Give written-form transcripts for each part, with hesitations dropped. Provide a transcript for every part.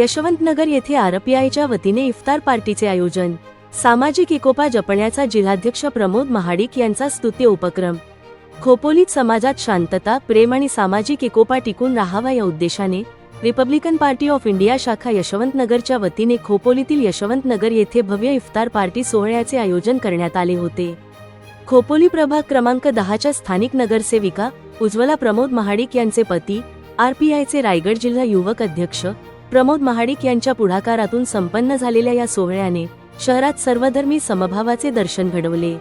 यशवंतनगर येथे आरपीआयच्या वतीने इफ्तार पार्टीचे आयोजन। सामाजिक एकोपा जपण्याचा जिल्हाध्यक्ष प्रमोद महाडिक यांचा स्तुत्य उपक्रम। खोपोलीत समाजात शांतता, प्रेम आणि सामाजिक एकोपा टिकून राहावा या उद्देशाने रिपब्लिकन पार्टी ऑफ इंडिया शाखा यशवंतनगरच्या वतीने खोपोलीतील यशवंतनगर येथे भव्य इफ्तार पार्टी सोहळ्याचे आयोजन करण्यात आले होते। खोपोली प्रभाग क्रमांक 10च्या स्थानिक नगरसेविका उज्ज्वला प्रमोद महाडिक यांचे पती, आरपीआयचे रायगड जिल्हा युवक अध्यक्ष प्रमोद महाडिक यांच्या पुढाकारातून संपन्न झालेल्या या सोहळ्याने शहरात सर्वधर्मी समभावाचे दर्शन घडवले।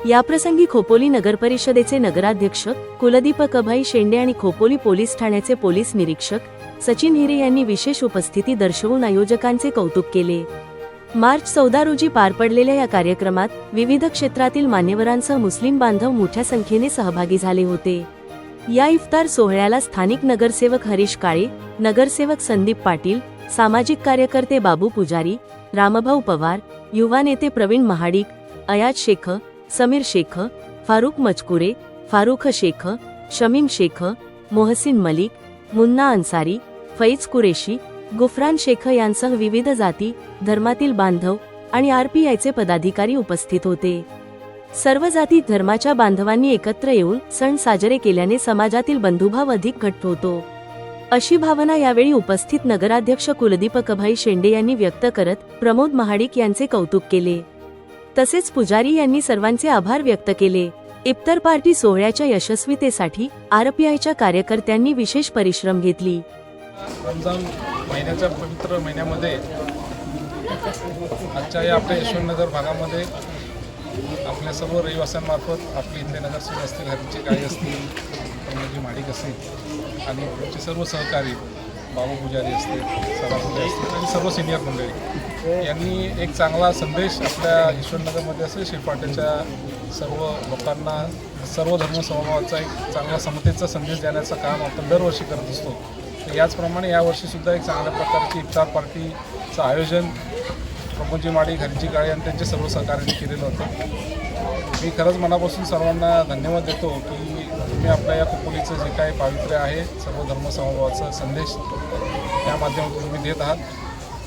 याप्रसंगी खोपोली नगरपरिषदेचे नगराध्यक्ष कुलदीपक अभय शेंडे आणि खोपोली पोलीस ठाण्याचे पोलीस निरीक्षक सचिन हिरे यांनी विशेष उपस्थिती दर्शवून आयोजकांचे कौतुक केले। मार्च 14 रोजी पार पडलेल्या या कार्यक्रमात विविध क्षेत्रातील मान्यवरांसह मुस्लिम बांधव मोठ्या संख्येने सहभागी झाले होते। या इफ्तार सोहळ्याला स्थानिक नगरसेवक हरीश काळे, नगरसेवक संदीप पाटील, सामाजिक कार्यकर्ते बाबू पुजारी, रामभाऊ पवार, युवा नेते प्रवीण महाडिक, अयाज शेख, समीर शेख, फारुख मचकुरे, फारुख शेख, शमीम शेख, मोहसिन मलिक, मुन्ना अन्सारी, फैज कुरेशी, गुफरान शेख यांसह विविध जाती धर्मातील बांधव आणि आरपीआयचे पदाधिकारी उपस्थित होते। सर्व जाती धर्माच्या बांधवांनी एकत्र येऊन सण साजरे केल्याने समाजातील बंधुभाव अधिक घट्ट होतो, अशी भावना यावेळी उपस्थित नगराध्यक्ष कुलदीपक अभय शेंडे यांनी व्यक्त करत प्रमोद महाडिक यांचे कौतुक केले। तसेच पुजारी यांनी सर्वांचे आभार व्यक्त केले। इफ्तार पार्टी सोहळ्याच्या यशस्वीतेसाठी आरपीआयच्या कार्यकर्त्यांनी विशेष परिश्रम घेतली। रमजान महिन्याच्या पवित्र महिन्यामध्ये आजच्या या आपल्या यशवंतनगर भागामध्ये आपल्या सर्व रहिवाशांमार्फत आपले इथले नगरसेवक असतील, हरीचे काळे असतील, प्रमोदजी महाडिक असतील आणि आमचे सर्व सहकारी बाबू पुजारी असतील, सदा पुजारी असतील आणि सर्व सिनियर मंडळी यांनी एक चांगला संदेश आपल्या यशवंतनगरमध्ये असेल शेपाट्याच्या सर्व लोकांना सर्व धर्म समभावाचा एक चांगला समतेचा संदेश देण्याचं काम आपण दरवर्षी करत असतो। तर याचप्रमाणे यावर्षीसुद्धा एक चांगल्या प्रकारची इफ्तार पार्टीचं आयोजन प्रमोदजी महाडिक, हरीजी काळे आणि त्यांचे सर्व सहकार्यांनी केलेलं होतं। मी खरंच मनापासून सर्वांना धन्यवाद देतो की तुम्ही आपल्या या खोपोलीचं जे काही पावित्र्य आहे सर्व धर्म समभावाचा संदेश त्या माध्यमातून तुम्ही देत आहात।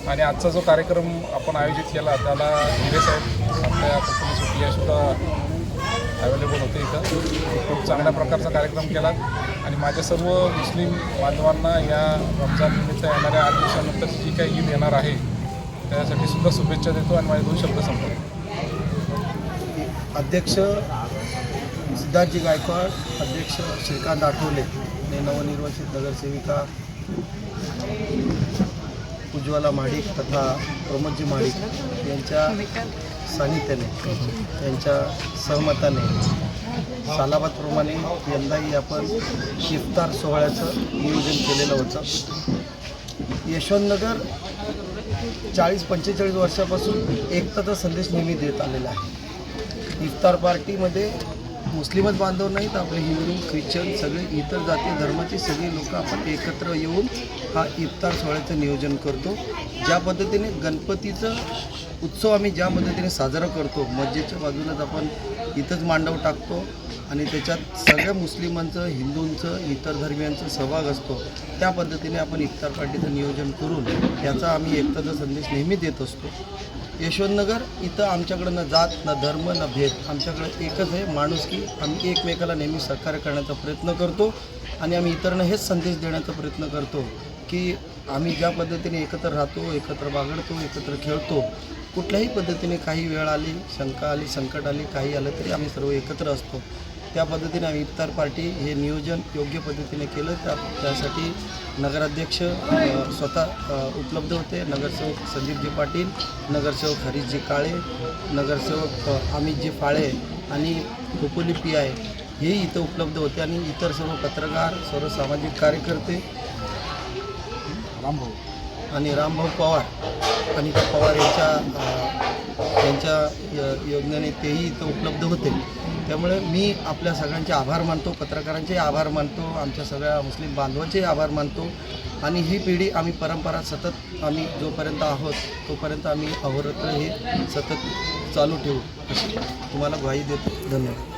आणि आजचा जो कार्यक्रम आपण आयोजित केला त्याला हिरे साहेब आपल्या खोपोली सुद्धा अवेलेबल होते इथं। खूप चांगल्या प्रकारचा कार्यक्रम केला आणि माझ्या सर्व मुस्लिम बांधवांना या रमजाननिमित्त येणाऱ्या 8 दिवसानंतर जी काही ईद येणार आहे त्यासाठी सुद्धा शुभेच्छा देतो आणि माझे 2 शब्द संपवतो। अध्यक्ष सिद्धार्थजी गायकवाड, अध्यक्ष श्रीकांत आठवले आणि नवनिर्वाचित नगरसेविका उज्ज्वला महाडिक तथा प्रमोदजी महाडिक यांच्या सानिध्याने, त्यांच्या सहमताने सालाबादप्रमाणे यंदाही आपण इफ्तार सोहळ्याचं नियोजन केलेलं होतं। यशवंतनगर 40-45 वर्षापासून एकताचा संदेश नेहमी देत आलेला आहे। इफ्तार पार्टीमध्ये मुस्लिमच बांधव नाहीत, आपले हिंदू, ख्रिश्चन सगळे इतर जाती धर्माची सगळी लोक आपण एकत्र येऊन हा इफ्तार सोहळ्याचं नियोजन करतो। ज्या पद्धतीने गणपतीचं उत्सव आम्ही ज्या पद्धतीने साजरा करतो, मस्जिदच्या बाजूलाच आपण इथंच मांडव टाकतो आणि त्याच्यात सगळ्या मुस्लिमांचं, हिंदूंचं, इतर धर्मियांचा सहभाग असतो, त्या पद्धतीने आपण इफ्तार पार्टीचं नियोजन करून याचा आम्ही एकताचा संदेश नेहमी देत असतो। यशवंतनगर इथं आमच्याकडं न जात, न धर्म, न भेद, आमच्याकडं एकच आहे माणुसकी। आम्ही एकमेकाला नेहमी सहकार्य करण्याचा प्रयत्न करतो आणि आम्ही इतरांना हेच संदेश देण्याचा प्रयत्न करतो की आम्ही ज्या पद्धतीने एकत्र राहतो, एकत्र बागडतो, एकत्र खेळतो, कुठल्याही पद्धतीने काही वेळ आली, शंका आली, संकट आली, काही आलं तरी आम्ही सर्व एकत्र असतो। त्या पद्धतीने आम्ही इफ्तार पार्टी हे नियोजन योग्य पद्धतीने केलं। त्यासाठी नगराध्यक्ष स्वतः उपलब्ध होते, नगरसेवक संदीपजी पाटील, नगरसेवक हरीशजी काळे, नगरसेवक अमितजी फाळे आणि खोपोली PI हेही इथं उपलब्ध होते आणि इतर सर्व पत्रकार, सर्व सामाजिक कार्यकर्ते रामभाऊ पवार आणि पवार यांच्या योजनेने तेही इथं उपलब्ध होते। त्यामुळे मी आपल्या सगळ्यांचे आभार मानतो, पत्रकारांचे आभार मानतो, आमच्या सगळ्या मुस्लिम बांधवांचे आभार मानतो आणि ही पिढी आम्ही परंपरा सतत आम्ही जोपर्यंत आहोत तोपर्यंत आम्ही अहोरात्र हे सतत चालू ठेवू अशी तुम्हाला ग्वाही देतो। धन्यवाद।